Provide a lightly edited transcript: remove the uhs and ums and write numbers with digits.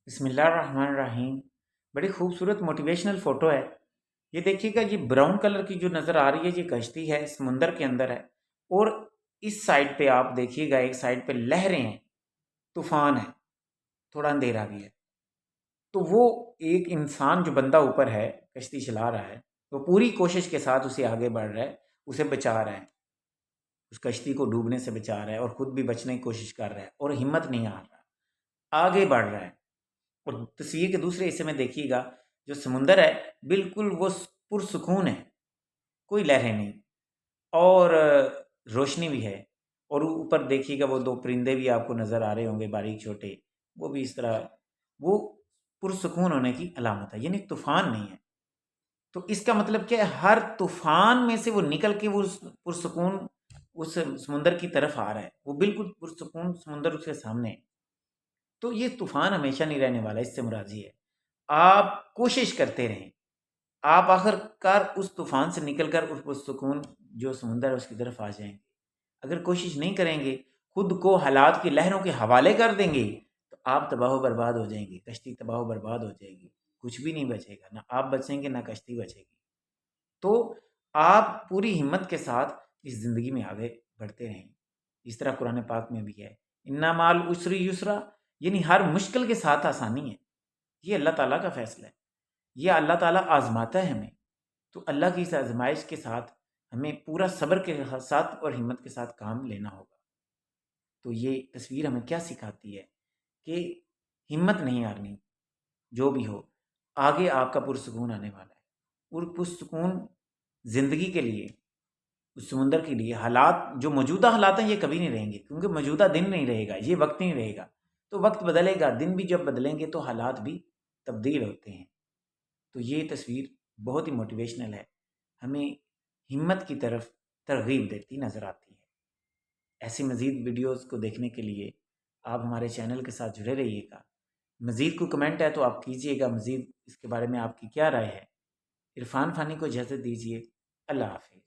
بسم اللہ الرحمن الرحیم۔ بڑی خوبصورت موٹیویشنل فوٹو ہے۔ یہ دیکھیے گا، یہ براؤن کلر کی جو نظر آ رہی ہے یہ کشتی ہے، سمندر کے اندر ہے، اور اس سائڈ پہ آپ دیکھیے گا، ایک سائڈ پہ لہریں ہیں، طوفان ہے، تھوڑا اندھیرا بھی ہے۔ تو وہ ایک انسان جو بندہ اوپر ہے، کشتی چلا رہا ہے، وہ پوری کوشش کے ساتھ اسے آگے بڑھ رہا ہے، اسے بچا رہا ہے، اس کشتی کو ڈوبنے سے بچا رہا ہے، اور خود بھی بچنے کی کوشش کر رہا ہے، اور ہمت نہیں ہار رہا، آگے بڑھ رہا ہے۔ اور تصویر کے دوسرے حصے میں دیکھیے گا، جو سمندر ہے بالکل وہ پرسکون ہے، کوئی لہریں نہیں، اور روشنی بھی ہے، اور اوپر دیکھیے گا وہ دو پرندے بھی آپ کو نظر آ رہے ہوں گے، باریک چھوٹے، وہ بھی اس طرح، وہ پرسکون ہونے کی علامت ہے، یعنی طوفان نہیں ہے۔ تو اس کا مطلب کیا ہے؟ ہر طوفان میں سے وہ نکل کے وہ پرسکون اس سمندر کی طرف آ رہا ہے، وہ بالکل پرسکون سمندر اس کے سامنے ہے۔ تو یہ طوفان ہمیشہ نہیں رہنے والا، اس سے مراد یہ ہے آپ کوشش کرتے رہیں، آپ آخر کار اس طوفان سے نکل کر اس سکون جو سمندر ہے اس کی طرف آ جائیں گے۔ اگر کوشش نہیں کریں گے، خود کو حالات کی لہروں کے حوالے کر دیں گے، تو آپ تباہ و برباد ہو جائیں گے، کشتی تباہ و برباد ہو جائے گی، کچھ بھی نہیں بچے گا، نہ آپ بچیں گے نہ کشتی بچے گی۔ تو آپ پوری ہمت کے ساتھ اس زندگی میں آگے بڑھتے رہیں، اس طرح قرآن پاک میں بھی ہے، اِنَّ مَعَ الْعُسْرِ یسرا، یعنی ہر مشکل کے ساتھ آسانی ہے۔ یہ اللہ تعالیٰ کا فیصلہ ہے، یہ اللہ تعالیٰ آزماتا ہے ہمیں، تو اللہ کی اس آزمائش کے ساتھ ہمیں پورا صبر کے ساتھ اور ہمت کے ساتھ کام لینا ہوگا۔ تو یہ تصویر ہمیں کیا سکھاتی ہے کہ ہمت نہیں ہارنی، جو بھی ہو، آگے آپ کا پرسکون آنے والا ہے، اور پرسکون زندگی کے لیے، اس سمندر کے لیے، حالات جو موجودہ حالات ہیں یہ کبھی نہیں رہیں گے، کیونکہ موجودہ دن نہیں رہے گا، یہ وقت نہیں رہے گا، تو وقت بدلے گا، دن بھی جب بدلیں گے تو حالات بھی تبدیل ہوتے ہیں۔ تو یہ تصویر بہت ہی موٹیویشنل ہے، ہمیں ہمت کی طرف ترغیب دیتی نظر آتی ہے۔ ایسی مزید ویڈیوز کو دیکھنے کے لیے آپ ہمارے چینل کے ساتھ جڑے رہیے گا۔ مزید کوئی کمنٹ ہے تو آپ کیجئے گا، مزید اس کے بارے میں آپ کی کیا رائے ہے؟ عرفان فانی کو اجازت دیجیے، اللہ حافظ۔